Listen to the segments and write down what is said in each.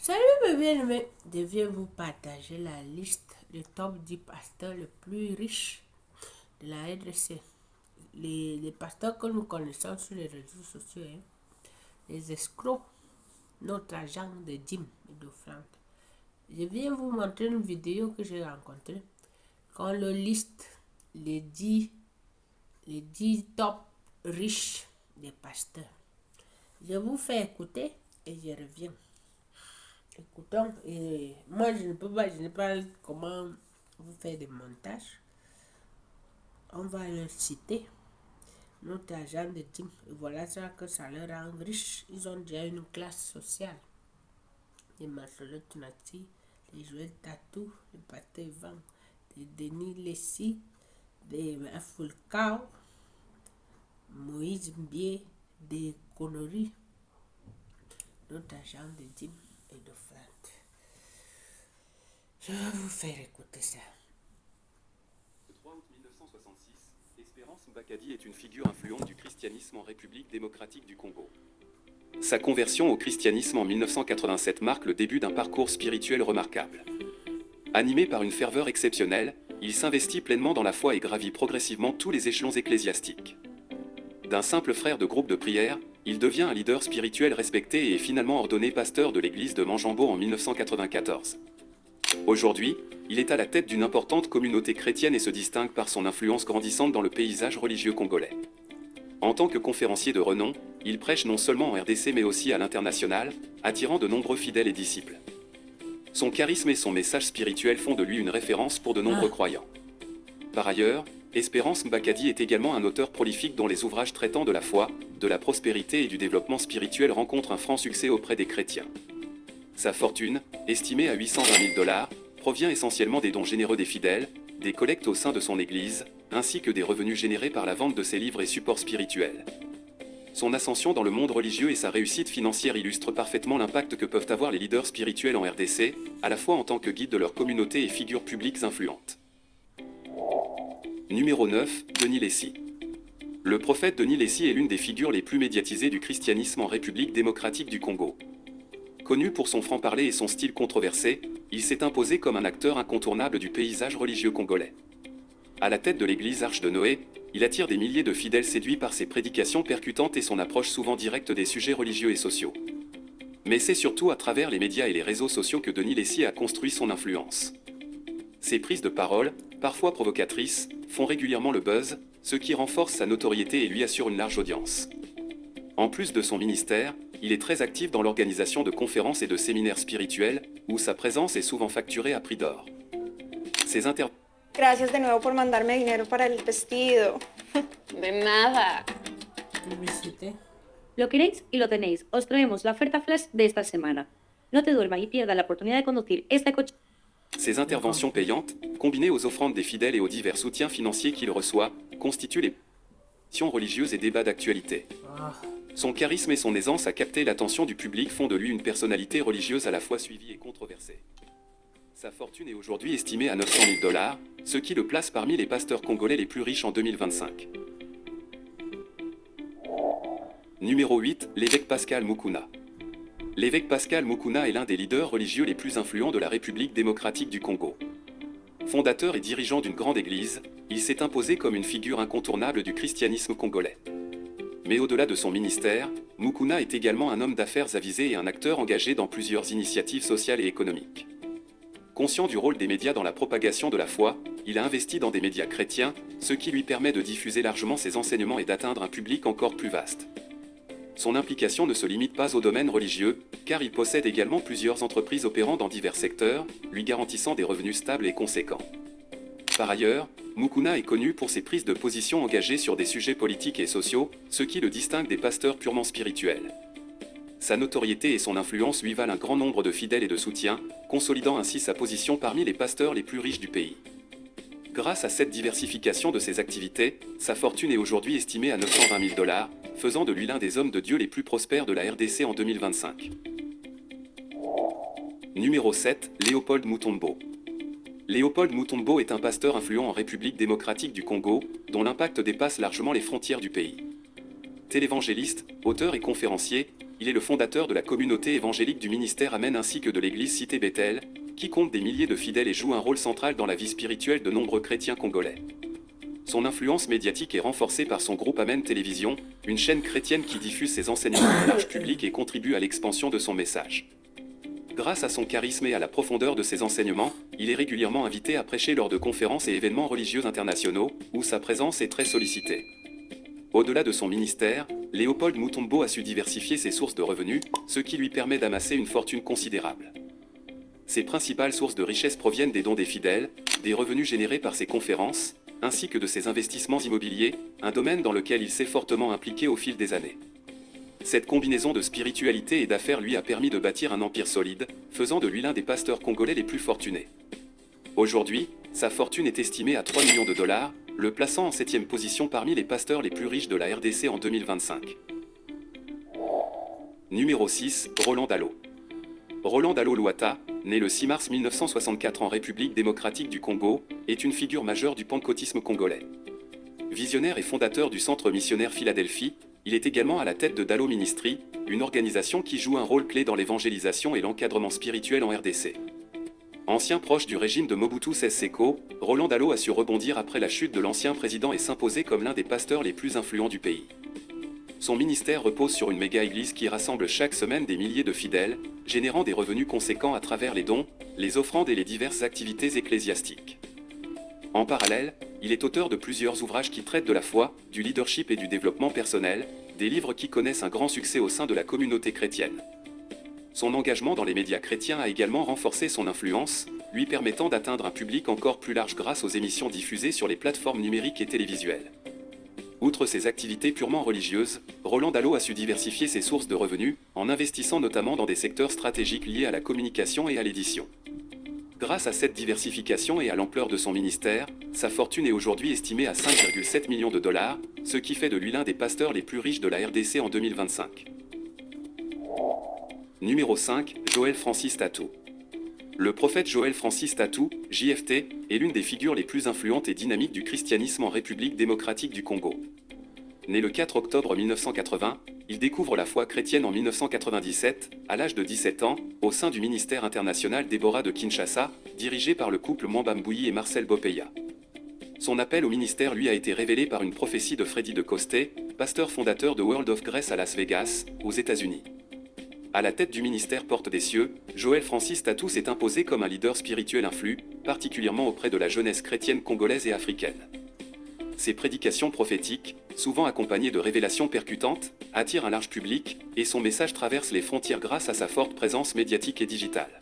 Salut mes bien-aimés, je viens vous partager la liste des top 10 pasteurs les plus riches de la RDC. Les pasteurs que nous connaissons sur les réseaux sociaux, hein. Les escrocs, notre agent de dîmes et d'offrandes. Je viens vous montrer une vidéo que j'ai rencontrée quand le liste les 10 top riches des pasteurs. Je vous fais écouter et je reviens. Écoutons, et moi je n'ai pas comment vous faire des montages. On va leur citer notre agent de team. Et voilà ça que ça leur rend riche. Ils ont déjà une classe sociale. Les Marcelo Tunati, les Joël Tatou, les Pathé Van, les Denis Lessi, les Fulcao, Moïse Mbié, des Conneries, notre agent de team et de Flat. Je vais vous faire écouter ça. Le 3 août 1966, Espérance Mbakadi est une figure influente du christianisme en République démocratique du Congo. Sa conversion au christianisme en 1987 marque le début d'un parcours spirituel remarquable. Animé par une ferveur exceptionnelle, il s'investit pleinement dans la foi et gravit progressivement tous les échelons ecclésiastiques. D'un simple frère de groupe de prière, il devient un leader spirituel respecté et est finalement ordonné pasteur de l'église de Manjambo en 1994. Aujourd'hui, il est à la tête d'une importante communauté chrétienne et se distingue par son influence grandissante dans le paysage religieux congolais. En tant que conférencier de renom, il prêche non seulement en RDC mais aussi à l'international, attirant de nombreux fidèles et disciples. Son charisme et son message spirituel font de lui une référence pour de nombreux croyants. Par ailleurs, Espérance Mbakadi est également un auteur prolifique dont les ouvrages traitant de la foi, de la prospérité et du développement spirituel rencontrent un franc succès auprès des chrétiens. Sa fortune, estimée à 820 000 $, provient essentiellement des dons généreux des fidèles, des collectes au sein de son église, ainsi que des revenus générés par la vente de ses livres et supports spirituels. Son ascension dans le monde religieux et sa réussite financière illustrent parfaitement l'impact que peuvent avoir les leaders spirituels en RDC, à la fois en tant que guide de leur communauté et figures publiques influentes. Numéro 9, Denis Lessi. Le prophète Denis Lessi est l'une des figures les plus médiatisées du christianisme en République démocratique du Congo. Connu pour son franc-parler et son style controversé, il s'est imposé comme un acteur incontournable du paysage religieux congolais. À la tête de l'église Arche de Noé, il attire des milliers de fidèles séduits par ses prédications percutantes et son approche souvent directe des sujets religieux et sociaux. Mais c'est surtout à travers les médias et les réseaux sociaux que Denis Lessi a construit son influence. Ses prises de parole, parfois provocatrices, font régulièrement le buzz, ce qui renforce sa notoriété et lui assure une large audience. En plus de son ministère, il est très actif dans l'organisation de conférences et de séminaires spirituels, où sa présence est souvent facturée à prix d'or. Ses interventions Gracias de nuevo por mandarme dinero para el vestido. De nada. Publicité. Lo queréis y lo tenéis. Os traemos la oferta flash de esta semana. No te duermas y pierdas la oportunidad de conducir este coche. Ces interventions payantes, combinées aux offrandes des fidèles et aux divers soutiens financiers qu'il reçoit, constituent les actions religieuses et débats d'actualité. Son charisme et son aisance à capter l'attention du public font de lui une personnalité religieuse à la fois suivie et controversée. Sa fortune est aujourd'hui estimée à 900 000 $, ce qui le place parmi les pasteurs congolais les plus riches en 2025. Numéro 8, l'évêque Pascal Mukuna. L'évêque Pascal Mukuna est l'un des leaders religieux les plus influents de la République démocratique du Congo. Fondateur et dirigeant d'une grande église, il s'est imposé comme une figure incontournable du christianisme congolais. Mais au-delà de son ministère, Mukuna est également un homme d'affaires avisé et un acteur engagé dans plusieurs initiatives sociales et économiques. Conscient du rôle des médias dans la propagation de la foi, il a investi dans des médias chrétiens, ce qui lui permet de diffuser largement ses enseignements et d'atteindre un public encore plus vaste. Son implication ne se limite pas au domaine religieux, car il possède également plusieurs entreprises opérant dans divers secteurs, lui garantissant des revenus stables et conséquents. Par ailleurs, Mukuna est connu pour ses prises de position engagées sur des sujets politiques et sociaux, ce qui le distingue des pasteurs purement spirituels. Sa notoriété et son influence lui valent un grand nombre de fidèles et de soutiens, consolidant ainsi sa position parmi les pasteurs les plus riches du pays. Grâce à cette diversification de ses activités, sa fortune est aujourd'hui estimée à 920 000 $, faisant de lui l'un des hommes de Dieu les plus prospères de la RDC en 2025. Numéro 7, Léopold Mutombo. Léopold Mutombo est un pasteur influent en République démocratique du Congo, dont l'impact dépasse largement les frontières du pays. Télévangéliste, auteur et conférencier, il est le fondateur de la communauté évangélique du ministère Amen ainsi que de l'église Cité Bethel, qui compte des milliers de fidèles et joue un rôle central dans la vie spirituelle de nombreux chrétiens congolais. Son influence médiatique est renforcée par son groupe Amen Télévision, une chaîne chrétienne qui diffuse ses enseignements au large public et contribue à l'expansion de son message. Grâce à son charisme et à la profondeur de ses enseignements, il est régulièrement invité à prêcher lors de conférences et événements religieux internationaux, où sa présence est très sollicitée. Au-delà de son ministère, Léopold Mutombo a su diversifier ses sources de revenus, ce qui lui permet d'amasser une fortune considérable. Ses principales sources de richesse proviennent des dons des fidèles, des revenus générés par ses conférences, ainsi que de ses investissements immobiliers, un domaine dans lequel il s'est fortement impliqué au fil des années. Cette combinaison de spiritualité et d'affaires lui a permis de bâtir un empire solide, faisant de lui l'un des pasteurs congolais les plus fortunés. Aujourd'hui, sa fortune est estimée à 3 millions de dollars, le plaçant en 7e position parmi les pasteurs les plus riches de la RDC en 2025. Numéro 6, Roland Dallot. Roland Dallot Luata, né le 6 mars 1964 en République démocratique du Congo, est une figure majeure du pentecôtisme congolais. Visionnaire et fondateur du Centre missionnaire Philadelphie, il est également à la tête de Dallot Ministry, une organisation qui joue un rôle clé dans l'évangélisation et l'encadrement spirituel en RDC. Ancien proche du régime de Mobutu Sese Seko, Roland Dallot a su rebondir après la chute de l'ancien président et s'imposer comme l'un des pasteurs les plus influents du pays. Son ministère repose sur une méga-église qui rassemble chaque semaine des milliers de fidèles, générant des revenus conséquents à travers les dons, les offrandes et les diverses activités ecclésiastiques. En parallèle, il est auteur de plusieurs ouvrages qui traitent de la foi, du leadership et du développement personnel, des livres qui connaissent un grand succès au sein de la communauté chrétienne. Son engagement dans les médias chrétiens a également renforcé son influence, lui permettant d'atteindre un public encore plus large grâce aux émissions diffusées sur les plateformes numériques et télévisuelles. Outre ses activités purement religieuses, Roland Dallot a su diversifier ses sources de revenus, en investissant notamment dans des secteurs stratégiques liés à la communication et à l'édition. Grâce à cette diversification et à l'ampleur de son ministère, sa fortune est aujourd'hui estimée à 5,7 millions de dollars, ce qui fait de lui l'un des pasteurs les plus riches de la RDC en 2025. Numéro 5, Joël Francis Tatou. Le prophète Joël Francis Tatou, JFT, est l'une des figures les plus influentes et dynamiques du christianisme en République démocratique du Congo. Né le 4 octobre 1980, il découvre la foi chrétienne en 1997, à l'âge de 17 ans, au sein du ministère international Déborah de Kinshasa, dirigé par le couple Mwamba Mbouyi et Marcel Bopeya. Son appel au ministère lui a été révélé par une prophétie de Freddy de Costé, pasteur fondateur de World of Grace à Las Vegas, aux États-Unis. À la tête du ministère Porte des Cieux, Joël Francis Tatou s'est imposé comme un leader spirituel influent, particulièrement auprès de la jeunesse chrétienne congolaise et africaine. Ses prédications prophétiques, souvent accompagnées de révélations percutantes, attirent un large public, et son message traverse les frontières grâce à sa forte présence médiatique et digitale.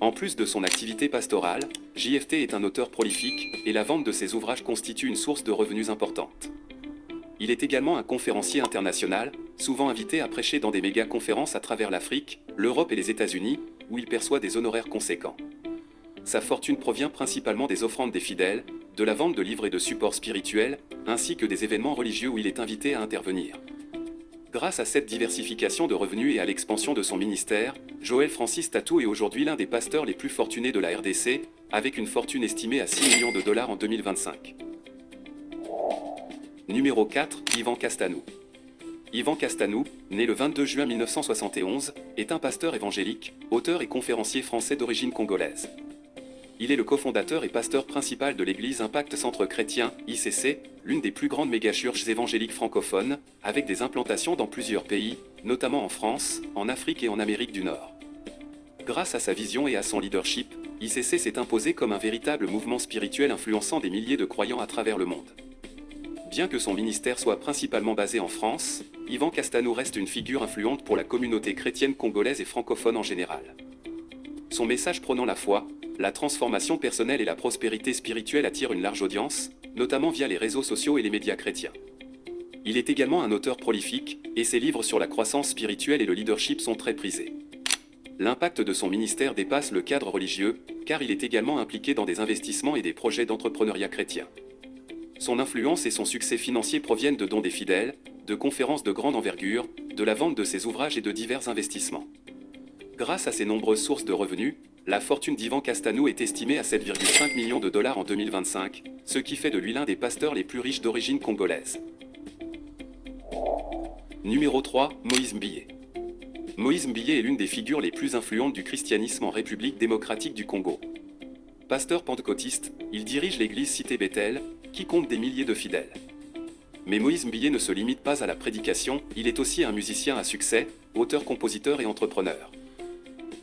En plus de son activité pastorale, JFT est un auteur prolifique, et la vente de ses ouvrages constitue une source de revenus importante. Il est également un conférencier international, souvent invité à prêcher dans des méga-conférences à travers l'Afrique, l'Europe et les États-Unis, où il perçoit des honoraires conséquents. Sa fortune provient principalement des offrandes des fidèles, de la vente de livres et de supports spirituels, ainsi que des événements religieux où il est invité à intervenir. Grâce à cette diversification de revenus et à l'expansion de son ministère, Joël Francis Tatou est aujourd'hui l'un des pasteurs les plus fortunés de la RDC, avec une fortune estimée à 6 millions de dollars en 2025. Numéro 4, Yvan Castanou. Yvan Castanou, né le 22 juin 1971, est un pasteur évangélique, auteur et conférencier français d'origine congolaise. Il est le cofondateur et pasteur principal de l'église Impact Centre Chrétien, ICC, l'une des plus grandes méga-churches évangéliques francophones, avec des implantations dans plusieurs pays, notamment en France, en Afrique et en Amérique du Nord. Grâce à sa vision et à son leadership, ICC s'est imposé comme un véritable mouvement spirituel influençant des milliers de croyants à travers le monde. Bien que son ministère soit principalement basé en France, Yvan Castanou reste une figure influente pour la communauté chrétienne congolaise et francophone en général. Son message prônant la foi, la transformation personnelle et la prospérité spirituelle attire une large audience, notamment via les réseaux sociaux et les médias chrétiens. Il est également un auteur prolifique, et ses livres sur la croissance spirituelle et le leadership sont très prisés. L'impact de son ministère dépasse le cadre religieux, car il est également impliqué dans des investissements et des projets d'entrepreneuriat chrétien. Son influence et son succès financier proviennent de dons des fidèles, de conférences de grande envergure, de la vente de ses ouvrages et de divers investissements. Grâce à ses nombreuses sources de revenus, la fortune d'Yvan Castanou est estimée à 7,5 millions de dollars en 2025, ce qui fait de lui l'un des pasteurs les plus riches d'origine congolaise. Numéro 3, Moïse Mbillé. Moïse Mbilé est l'une des figures les plus influentes du christianisme en République démocratique du Congo. Pasteur pentecôtiste, il dirige l'église Cité Bethel, qui compte des milliers de fidèles. Mais Moïse Mbilé ne se limite pas à la prédication, il est aussi un musicien à succès, auteur, compositeur et entrepreneur.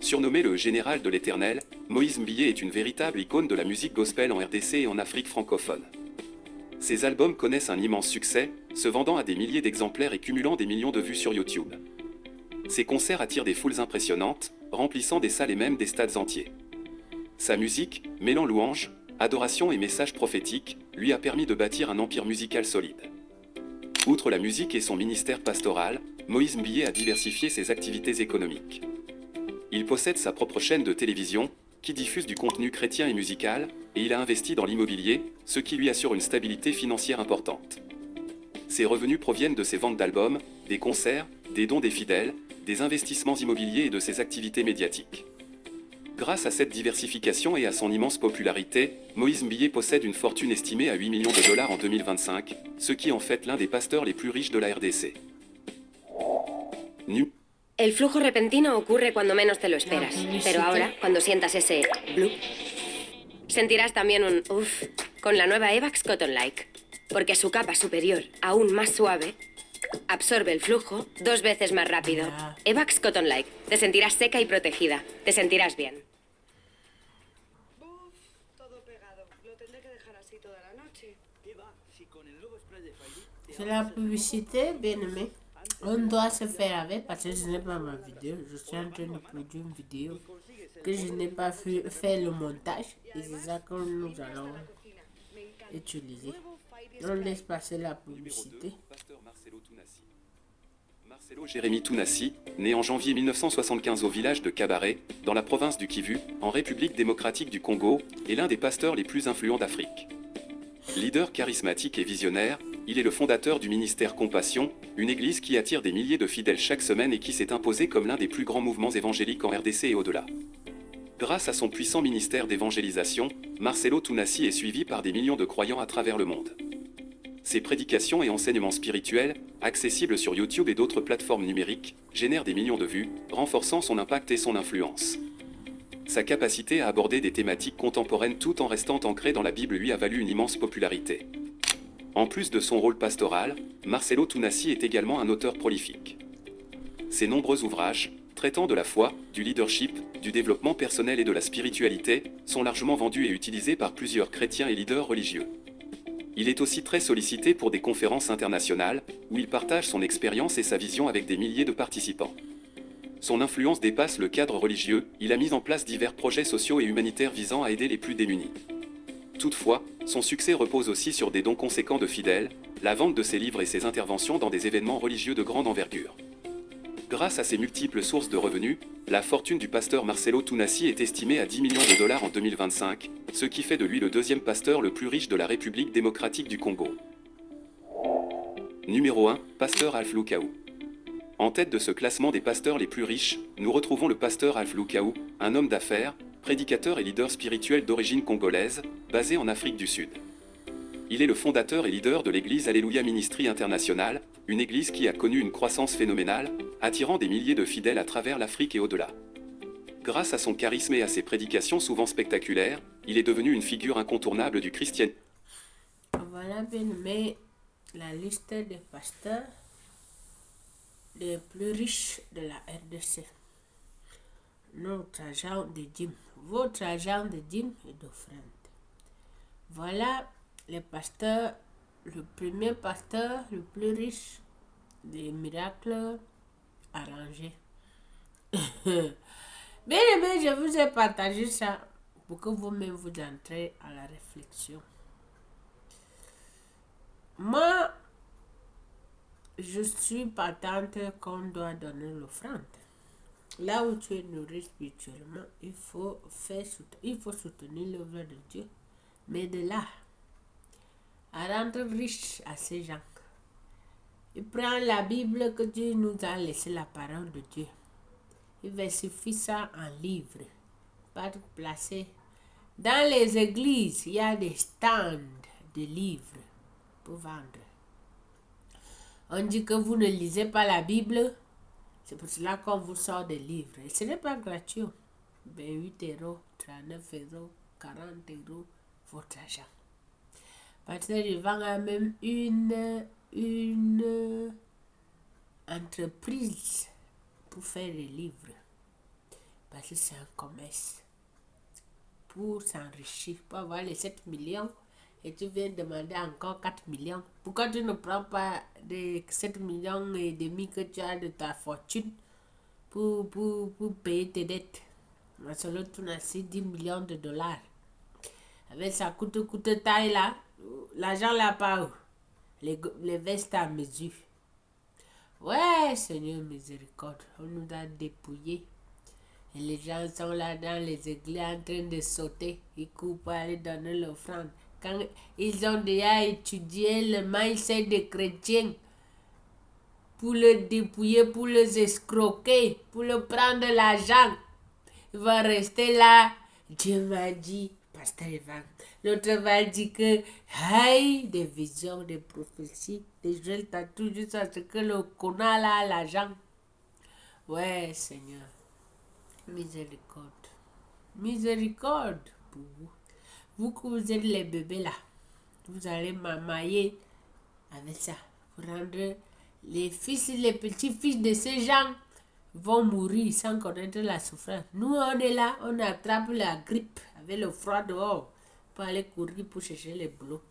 Surnommé le général de l'Éternel, Moïse Mbilé est une véritable icône de la musique gospel en RDC et en Afrique francophone. Ses albums connaissent un immense succès, se vendant à des milliers d'exemplaires et cumulant des millions de vues sur YouTube. Ses concerts attirent des foules impressionnantes, remplissant des salles et même des stades entiers. Sa musique, mêlant louanges, adoration et messages prophétiques, lui a permis de bâtir un empire musical solide. Outre la musique et son ministère pastoral, Moïse Mbilé a diversifié ses activités économiques. Il possède sa propre chaîne de télévision, qui diffuse du contenu chrétien et musical, et il a investi dans l'immobilier, ce qui lui assure une stabilité financière importante. Ses revenus proviennent de ses ventes d'albums, des concerts, des dons des fidèles, des investissements immobiliers et de ses activités médiatiques. Grâce à cette diversification et à son immense popularité, Moïse Mbilé possède une fortune estimée à 8 millions de dollars en 2025, ce qui en fait l'un des pasteurs les plus riches de la RDC. El flujo repentino ocurre cuando menos te lo esperas, pero ahora, cuando sientas ese bloop, sentirás también un uff con la nueva Evax Cotton Like, porque su capa superior, aún más suave, absorbe el flujo 2 veces más rápido. Evax Cotton Like, te sentirás seca y protegida, te sentirás bien. Uf, todo pegado. Lo tendré que dejar así toda la noche. C'est la publicité, bien aimé. On doit se faire avec parce que je n'ai pas ma vidéo. Je suis en train de produire une vidéo que je n'ai pas fait le montage. Et c'est ça que nous allons utiliser. On laisse passer la publicité. Pasteur Marcelo Tounassi. Marcelo Jérémy Tounassi, né en janvier 1975 au village de Kabaré, dans la province du Kivu, en République démocratique du Congo, est l'un des pasteurs les plus influents d'Afrique. Leader charismatique et visionnaire, il est le fondateur du ministère Compassion, une église qui attire des milliers de fidèles chaque semaine et qui s'est imposée comme l'un des plus grands mouvements évangéliques en RDC et au-delà. Grâce à son puissant ministère d'évangélisation, Marcelo Tounassi est suivi par des millions de croyants à travers le monde. Ses prédications et enseignements spirituels, accessibles sur YouTube et d'autres plateformes numériques, génèrent des millions de vues, renforçant son impact et son influence. Sa capacité à aborder des thématiques contemporaines tout en restant ancrée dans la Bible lui a valu une immense popularité. En plus de son rôle pastoral, Marcelo Tounassi est également un auteur prolifique. Ses nombreux ouvrages, traitant de la foi, du leadership, du développement personnel et de la spiritualité, sont largement vendus et utilisés par plusieurs chrétiens et leaders religieux. Il est aussi très sollicité pour des conférences internationales, où il partage son expérience et sa vision avec des milliers de participants. Son influence dépasse le cadre religieux, il a mis en place divers projets sociaux et humanitaires visant à aider les plus démunis. Toutefois, son succès repose aussi sur des dons conséquents de fidèles, la vente de ses livres et ses interventions dans des événements religieux de grande envergure. Grâce à ses multiples sources de revenus, la fortune du pasteur Marcelo Tounassi est estimée à 10 millions de dollars en 2025, ce qui fait de lui le deuxième pasteur le plus riche de la République démocratique du Congo. Numéro 1, Pasteur Alph Lukaou. En tête de ce classement des pasteurs les plus riches, nous retrouvons le pasteur Alph Lukaou, un homme d'affaires, prédicateur et leader spirituel d'origine congolaise, basé en Afrique du Sud. Il est le fondateur et leader de l'église Alléluia Ministry International, une église qui a connu une croissance phénoménale, attirant des milliers de fidèles à travers l'Afrique et au-delà. Grâce à son charisme et à ses prédications souvent spectaculaires, il est devenu une figure incontournable du christianisme. Voilà bien aimé la liste des pasteurs les plus riches de la RDC. Notre agent de dîmes, votre agent de dîmes et d'offrande. Voilà les pasteurs, le premier pasteur le plus riche des miracles arrangés. Bien aimé, je vous ai partagé ça pour que vous-même vous entrez à la réflexion. Moi, je suis partante qu'on doit donner l'offrande. Là où tu es nourri spirituellement, il faut soutenir l'œuvre de Dieu. Mais de là à rendre riche à ces gens, il prend la Bible que Dieu nous a laissé, la parole de Dieu. Il versifie ça en livres, pas placé. Dans les églises, il y a des stands de livres pour vendre. On dit que vous ne lisez pas la Bible, C'est pour cela qu'on vous sort des livres. Et ce n'est pas gratuit. 28 euros, 39 euros, 40 euros, votre argent. Parce que je vends même une entreprise pour faire des livres. Parce que c'est un commerce. Pour s'enrichir, pour avoir les 7 millions. Et tu viens demander encore 4 millions. Pourquoi tu ne prends pas les 7 millions et demi que tu as de ta fortune pour payer tes dettes? Solo tu n'as 10 millions de dollars. Avec sa coûte taille là, l'argent là pas où? Les vestes à mesure. Ouais, Seigneur miséricorde, on nous a dépouillés. Et les gens sont là dans les églises en train de sauter. Ils courent pour aller donner l'offrande. Quand ils ont déjà étudié le mindset des chrétiens pour le dépouiller, pour les escroquer, pour le prendre l'argent, ils vont rester là. Dieu m'a dit, Pasteur Ivan. L'autre va dire que, hey, des visions, des prophéties, des jeunes tatouages, jusqu'à ce que le connard là a l'argent. Ouais, Seigneur. Miséricorde. Miséricorde pour vous. Vous que vous êtes les bébés là, vous allez m'amailler avec ça. Pour rendre les fils et les petits-fils de ces gens vont mourir sans connaître la souffrance. Nous, on est là, on attrape la grippe avec le froid dehors pour aller courir pour chercher les boulots.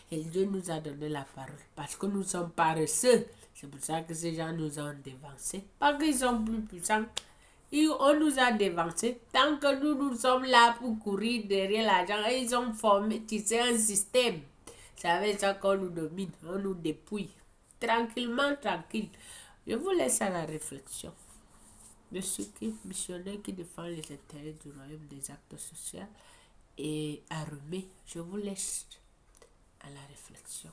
Et Dieu nous a donné la parole parce que nous sommes paresseux. C'est pour ça que ces gens nous ont dévancés. Pas qu'ils sont plus puissants. On nous a dévancés. Tant que nous sommes là pour courir derrière l'argent, ils ont formé, tissé un système. C'est avec ça qu'on nous domine, on nous dépouille. Tranquillement, tranquille. Je vous laisse à la réflexion de ceux missionnaires qui défendent les intérêts du royaume des actes sociaux et armés. Je vous laisse à la réflexion.